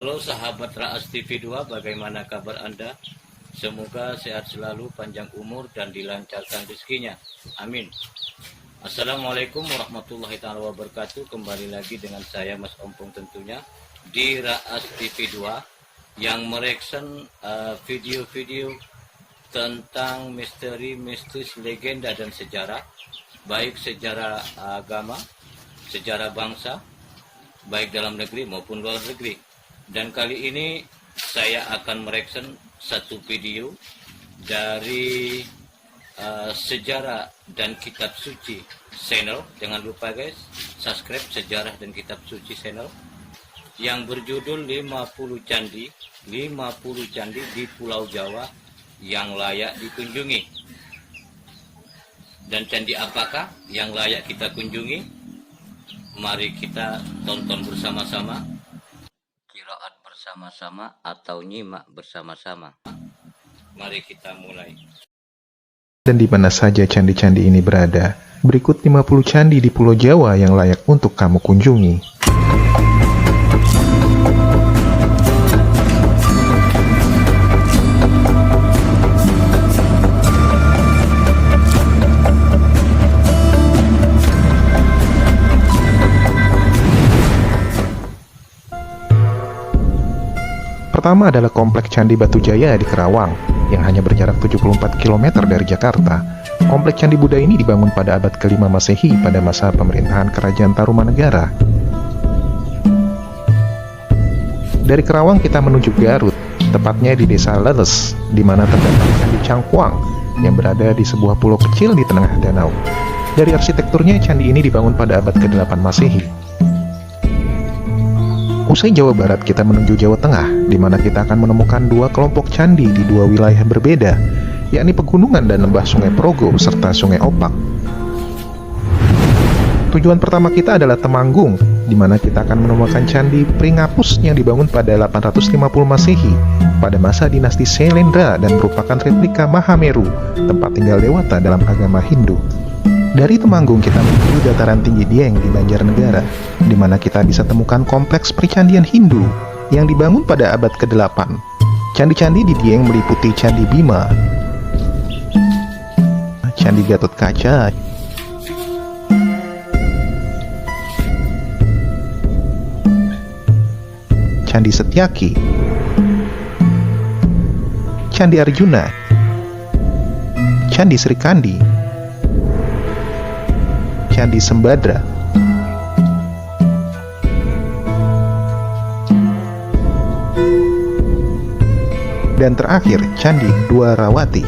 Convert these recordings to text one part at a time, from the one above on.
Halo sahabat Raas TV 2, bagaimana kabar Anda? Semoga sehat selalu, panjang umur, dan dilancarkan rezekinya. Amin. Assalamualaikum warahmatullahi wabarakatuh. Kembali lagi dengan saya Mas Ompong tentunya di Raas TV 2 yang mereaction video-video tentang misteri, mistis, legenda, dan sejarah, baik sejarah agama, sejarah bangsa, baik dalam negeri maupun luar negeri. Dan kali ini saya akan mereaction satu video dari Sejarah dan Kitab Suci channel. Jangan lupa guys, subscribe Sejarah dan Kitab Suci channel yang berjudul 50 candi di Pulau Jawa yang layak dikunjungi. Dan candi apakah yang layak kita kunjungi? Mari kita tonton bersama-sama, qiraat bersama-sama atau nyimak bersama-sama. Mari kita mulai. Dan di mana saja candi-candi ini berada, berikut 50 candi di Pulau Jawa yang layak untuk kamu kunjungi. Pertama adalah Kompleks Candi Batu Jaya di Kerawang, yang hanya berjarak 74 km dari Jakarta. Kompleks Candi Buddha ini dibangun pada abad ke-5 Masehi pada masa pemerintahan Kerajaan Tarumanegara. Dari Kerawang kita menuju Garut, tepatnya di Desa Leles, di mana terdapat Candi Cangkuang, yang berada di sebuah pulau kecil di tengah danau. Dari arsitekturnya, candi ini dibangun pada abad ke-8 Masehi. Usai Jawa Barat, kita menuju Jawa Tengah, di mana kita akan menemukan dua kelompok candi di dua wilayah berbeda, yakni pegunungan dan lembah Sungai Progo serta Sungai Opak. Tujuan pertama kita adalah Temanggung, di mana kita akan menemukan candi Pringapus yang dibangun pada 850 Masehi pada masa dinasti Syailendra dan merupakan replika Mahameru, tempat tinggal dewata dalam agama Hindu. Dari Temanggung kita menuju dataran tinggi Dieng di Banjarnegara, di mana kita bisa temukan kompleks percandian Hindu yang dibangun pada abad ke-8. Candi-candi di Dieng meliputi Candi Bima, Candi Gatot Kaca, Candi Setyaki, Candi Arjuna, Candi Srikandi, Candi Sembadra, dan terakhir Candi Dwarawati.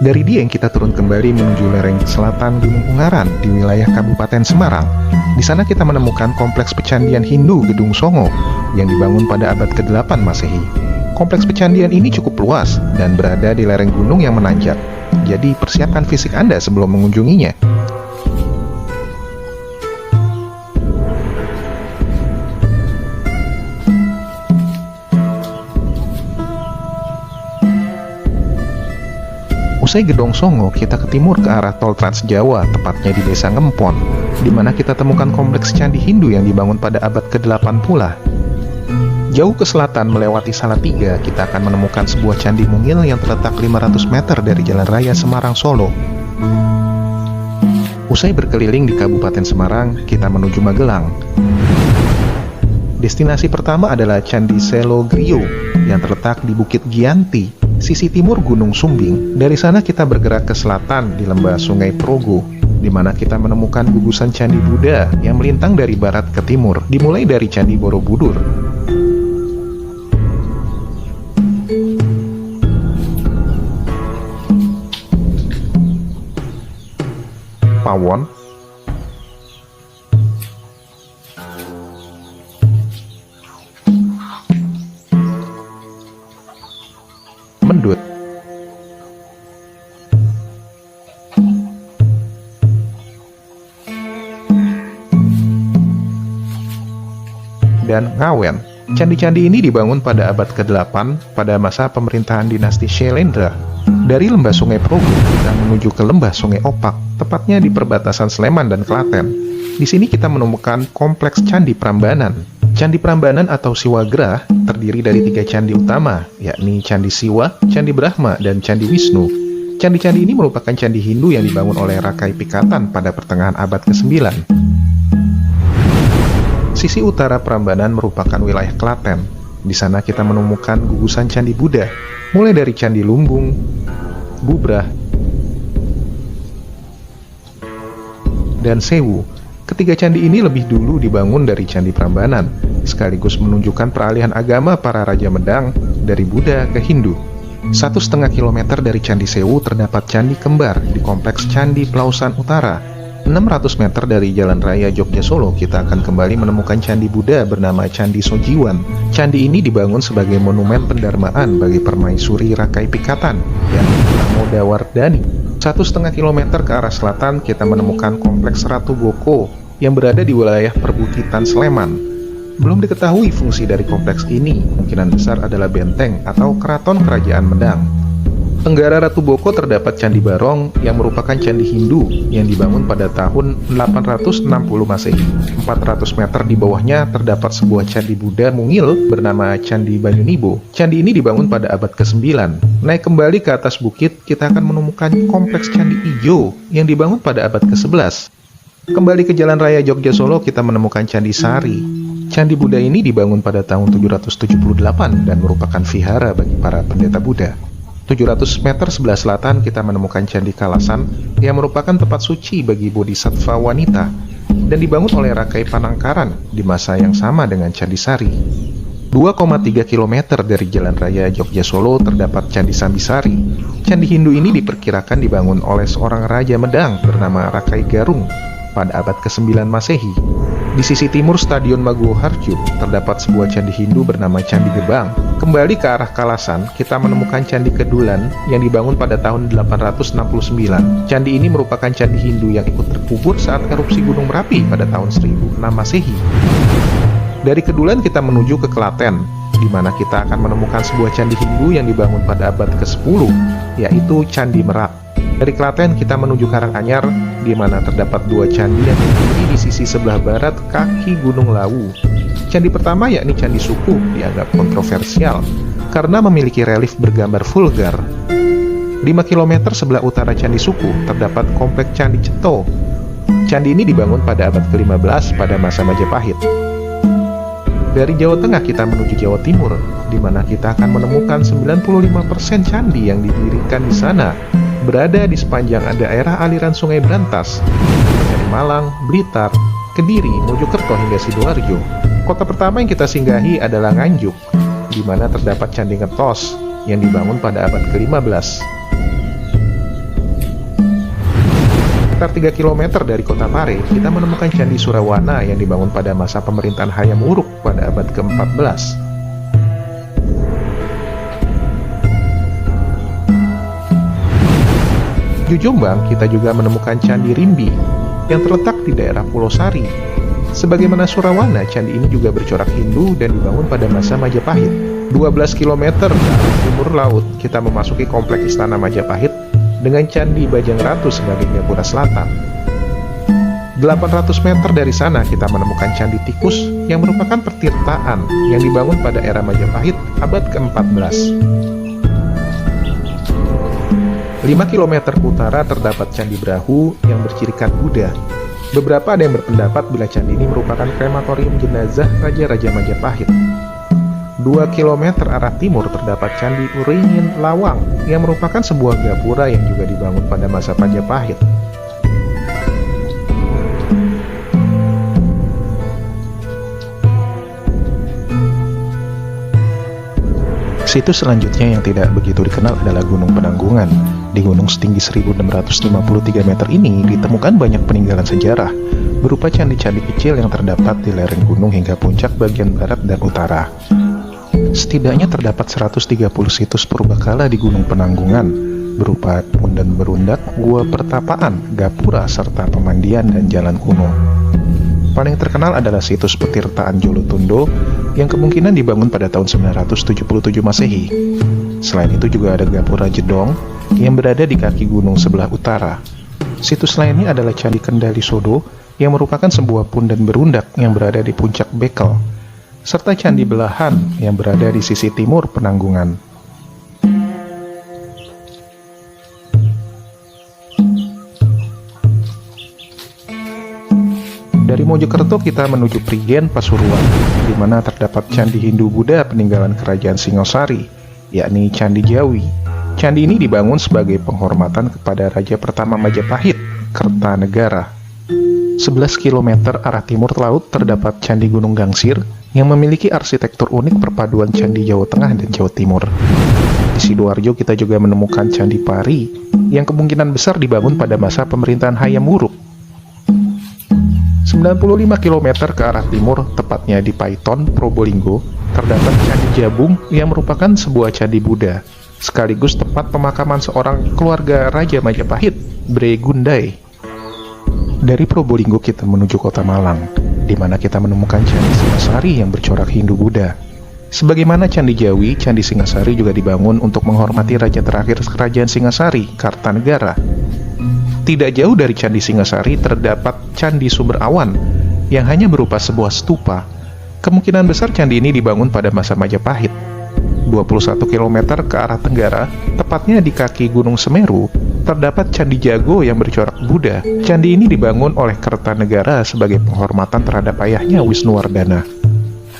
Dari Dieng kita turun kembali menuju lereng selatan Gunung Ungaran di wilayah Kabupaten Semarang. Di sana kita menemukan kompleks pecandian Hindu Gedung Songo yang dibangun pada abad ke-8 Masehi. Kompleks pecandian ini cukup luas dan berada di lereng gunung yang menanjak. Jadi persiapkan fisik Anda sebelum mengunjunginya. Usai Gedong Songo, kita ke timur ke arah tol Trans Jawa, tepatnya di Desa Ngempon, di mana kita temukan kompleks candi Hindu yang dibangun pada abad ke-8 pula. Jauh ke selatan melewati Salatiga, kita akan menemukan sebuah candi mungil yang terletak 500 meter dari Jalan Raya Semarang Solo. Usai berkeliling di Kabupaten Semarang, kita menuju Magelang. Destinasi pertama adalah Candi Selo Griyo yang terletak di Bukit Giyanti, sisi timur Gunung Sumbing. Dari sana kita bergerak ke selatan di lembah Sungai Progo, di mana kita menemukan gugusan Candi Buddha yang melintang dari barat ke timur, dimulai dari Candi Borobudur. Pawon, Mendut, dan Ngawen. Candi-candi ini dibangun pada abad ke-8 pada masa pemerintahan dinasti Shailendra. Dari lembah Sungai Progo kita menuju ke lembah Sungai Opak, tepatnya di perbatasan Sleman dan Klaten. Di sini kita menemukan kompleks Candi Prambanan. Candi Prambanan atau Siwagrah terdiri dari 3 candi utama, yakni Candi Siwa, Candi Brahma, dan Candi Wisnu. Candi-candi ini merupakan candi Hindu yang dibangun oleh Rakai Pikatan pada pertengahan abad ke-9. Sisi utara Prambanan merupakan wilayah Klaten. Di sana kita menemukan gugusan candi Buddha, mulai dari Candi Lumbung, Bubrah, dan Sewu. Ketiga candi ini lebih dulu dibangun dari Candi Prambanan, sekaligus menunjukkan peralihan agama para Raja Medang dari Buddha ke Hindu. 1,5 kilometer dari Candi Sewu terdapat candi kembar di kompleks Candi Pelausan Utara. 600 meter dari Jalan Raya Jogja Solo kita akan kembali menemukan Candi Buddha bernama Candi Sojiwan. Candi ini dibangun sebagai monumen pendarmaan bagi permaisuri Rakai Pikatan, yakni Pramodawardhani. 1,5 kilometer ke arah selatan kita menemukan kompleks Ratu Boko yang berada di wilayah perbukitan Sleman. Belum diketahui fungsi dari kompleks ini, kemungkinan besar adalah benteng atau keraton kerajaan Medang. Tenggara Ratu Boko terdapat Candi Barong yang merupakan candi Hindu yang dibangun pada tahun 860 Masehi. 400 meter di bawahnya terdapat sebuah candi Buddha mungil bernama Candi Banyunibo. Candi ini dibangun pada abad ke-9. Naik kembali ke atas bukit, kita akan menemukan kompleks Candi Ijo yang dibangun pada abad ke-11. Kembali ke Jalan Raya Jogja Solo, kita menemukan Candi Sari. Candi Buddha ini dibangun pada tahun 778 dan merupakan vihara bagi para pendeta Buddha. 700 meter sebelah selatan kita menemukan Candi Kalasan yang merupakan tempat suci bagi bodhisattva wanita dan dibangun oleh Rakai Panangkaran di masa yang sama dengan Candi Sari. 2,3 km dari Jalan Raya Jogja Solo terdapat Candi Sambisari. Candi Hindu ini diperkirakan dibangun oleh seorang Raja Medang bernama Rakai Garung pada abad ke-9 Masehi. Di sisi timur Stadion Maguwoharjo terdapat sebuah candi Hindu bernama Candi Gebang. Kembali ke arah Kalasan, kita menemukan Candi Kedulan yang dibangun pada tahun 869. Candi ini merupakan candi Hindu yang ikut terkubur saat erupsi Gunung Merapi pada tahun 1006 Masehi. Dari Kedulan kita menuju ke Klaten, di mana kita akan menemukan sebuah candi Hindu yang dibangun pada abad ke-10, yaitu Candi Merak. Dari Klaten kita menuju Karanganyar, di mana terdapat 2 candi yang berdiri di sisi sebelah barat kaki Gunung Lawu. Candi pertama yakni Candi Suku dianggap kontroversial karena memiliki relief bergambar vulgar. 5 km sebelah utara Candi Suku terdapat kompleks Candi Ceto. Candi ini dibangun pada abad ke-15 pada masa Majapahit. Dari Jawa Tengah kita menuju Jawa Timur, di mana kita akan menemukan 95% candi yang didirikan di sana berada di sepanjang daerah aliran Sungai Brantas, dari Malang, Blitar, Kediri, Mojokerto hingga Sidoarjo. Kota pertama yang kita singgahi adalah Nganjuk, di mana terdapat Candi Ngetos yang dibangun pada abad ke-15. Sekitar 3 km dari kota Pare, kita menemukan Candi Surawana yang dibangun pada masa pemerintahan Hayam Wuruk pada abad ke-14. Di Jombang, kita juga menemukan Candi Rimbi yang terletak di daerah Pulau Sari. Sebagaimana Surawana, candi ini juga bercorak Hindu dan dibangun pada masa Majapahit. 12 km ke arah timur laut, kita memasuki kompleks Istana Majapahit dengan Candi Bajang Ratu sebagai gapura selatan. 800 meter dari sana kita menemukan Candi Tikus yang merupakan pertirtaan yang dibangun pada era Majapahit abad ke-14. 5 km ke utara terdapat Candi Brahu yang bercirikan Buddha. Beberapa ada yang berpendapat bila candi ini merupakan krematorium jenazah Raja-Raja Majapahit. 2 km arah timur terdapat Candi Uringin Lawang yang merupakan sebuah gapura yang juga dibangun pada masa Majapahit. Situs selanjutnya yang tidak begitu dikenal adalah Gunung Penanggungan. Di gunung setinggi 1653 meter ini ditemukan banyak peninggalan sejarah, berupa candi-candi kecil yang terdapat di lereng gunung hingga puncak bagian barat dan utara. Setidaknya terdapat 130 situs purbakala di Gunung Penanggungan, berupa pundan berundak, gua pertapaan, gapura, serta pemandian dan jalan kuno. Paling terkenal adalah situs Petirtaan Jolotundo yang kemungkinan dibangun pada tahun 977 Masehi. Selain itu juga ada Gapura Jedong yang berada di kaki gunung sebelah utara. Situs lainnya adalah Candi Kendali Sodo yang merupakan sebuah pundan berundak yang berada di puncak Bekel, serta Candi Belahan yang berada di sisi timur Penanggungan. Dari Mojokerto kita menuju Prigen, Pasuruan, di mana terdapat Candi Hindu-Buddha peninggalan Kerajaan Singosari, yakni Candi Jawi. Candi ini dibangun sebagai penghormatan kepada Raja pertama Majapahit, Kertanegara. 11 km arah timur laut terdapat Candi Gunung Gangsir yang memiliki arsitektur unik perpaduan Candi Jawa Tengah dan Jawa Timur. Di Sidoarjo kita juga menemukan Candi Pari yang kemungkinan besar dibangun pada masa pemerintahan Hayam Wuruk. 95 km ke arah timur, tepatnya di Paiton, Probolinggo, terdapat Candi Jabung yang merupakan sebuah candi Buddha, sekaligus tempat pemakaman seorang keluarga Raja Majapahit, Bre Gundai. Dari Probolinggo kita menuju kota Malang, di mana kita menemukan Candi Singasari yang bercorak Hindu-Buddha. Sebagaimana Candi Jawi, Candi Singasari juga dibangun untuk menghormati raja terakhir Kerajaan Singasari, Kartanegara. Tidak jauh dari Candi Singasari terdapat Candi Sumber Awan yang hanya berupa sebuah stupa. Kemungkinan besar candi ini dibangun pada masa Majapahit. 21 km ke arah tenggara, tepatnya di kaki Gunung Semeru, terdapat Candi Jago yang bercorak Buddha. Candi ini dibangun oleh Kertanegara sebagai penghormatan terhadap ayahnya Wisnuwardana.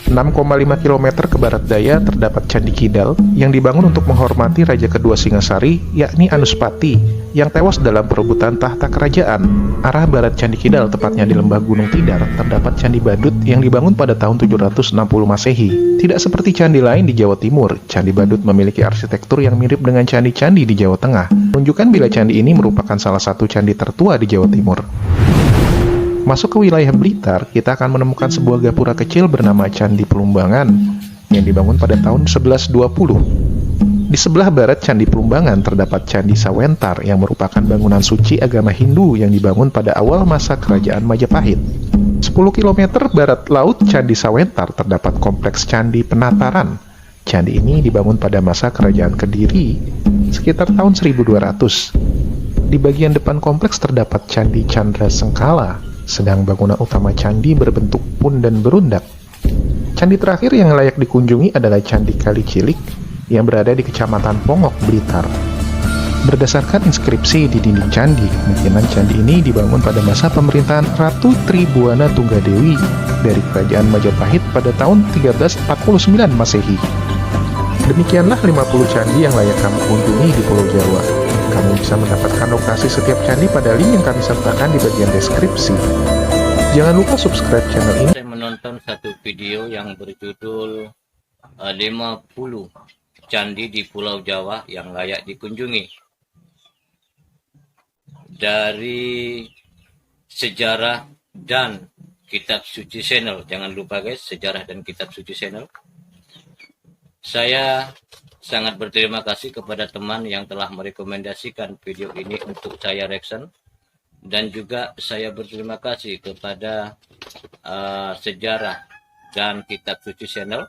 6,5 km ke barat daya terdapat Candi Kidal yang dibangun untuk menghormati Raja kedua Singasari, yakni Anuspati, yang tewas dalam perebutan tahta kerajaan. Arah barat Candi Kidal, tepatnya di lembah Gunung Tidar, terdapat Candi Badut yang dibangun pada tahun 760 Masehi. Tidak seperti candi lain di Jawa Timur, Candi Badut memiliki arsitektur yang mirip dengan candi-candi di Jawa Tengah, menunjukkan bila candi ini merupakan salah satu candi tertua di Jawa Timur. Masuk ke wilayah Blitar, kita akan menemukan sebuah gapura kecil bernama Candi Pelumbangan yang dibangun pada tahun 1120. Di sebelah barat Candi Pelumbangan terdapat Candi Sawentar yang merupakan bangunan suci agama Hindu yang dibangun pada awal masa Kerajaan Majapahit. 10 km barat laut Candi Sawentar terdapat kompleks Candi Penataran. Candi ini dibangun pada masa Kerajaan Kediri sekitar tahun 1200. Di bagian depan kompleks terdapat Candi Candra Sengkala, sedang bangunan utama candi berbentuk pundan berundak. Candi terakhir yang layak dikunjungi adalah Candi Kali Cilik yang berada di Kecamatan Pongok, Blitar. Berdasarkan inskripsi di dinding candi, kemungkinan candi ini dibangun pada masa pemerintahan Ratu Tribuana Tunggadewi dari Kerajaan Majapahit pada tahun 1349 Masehi. Demikianlah 50 candi yang layak kamu kunjungi di Pulau Jawa. Kamu bisa mendapatkan lokasi setiap candi pada link yang kami sertakan di bagian deskripsi. Jangan lupa subscribe channel ini. Saya menonton satu video yang berjudul 50 candi di Pulau Jawa yang layak dikunjungi. Dari Sejarah dan Kitab Suci Channel. Jangan lupa guys, Sejarah dan Kitab Suci Channel. Saya sangat berterima kasih kepada teman yang telah merekomendasikan video ini untuk saya reaction. Dan juga saya berterima kasih kepada Sejarah dan Kitab Suci Channel.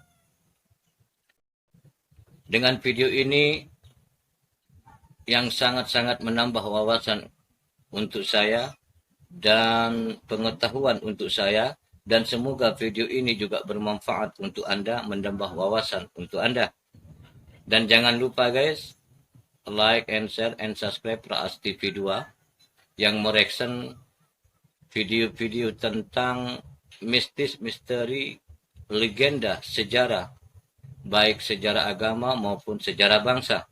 Dengan video ini yang sangat-sangat menambah wawasan untuk saya dan pengetahuan untuk saya. Dan semoga video ini juga bermanfaat untuk Anda, menambah wawasan untuk Anda. Dan jangan lupa guys, like and share and subscribe Raas TV 2 yang mereaction video-video tentang mistis, misteri, legenda, sejarah, baik sejarah agama maupun sejarah bangsa.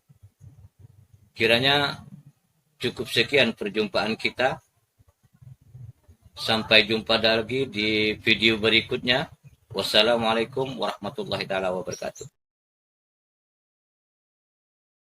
Kiranya cukup sekian perjumpaan kita. Sampai jumpa lagi di video berikutnya. Wassalamualaikum warahmatullahi wabarakatuh.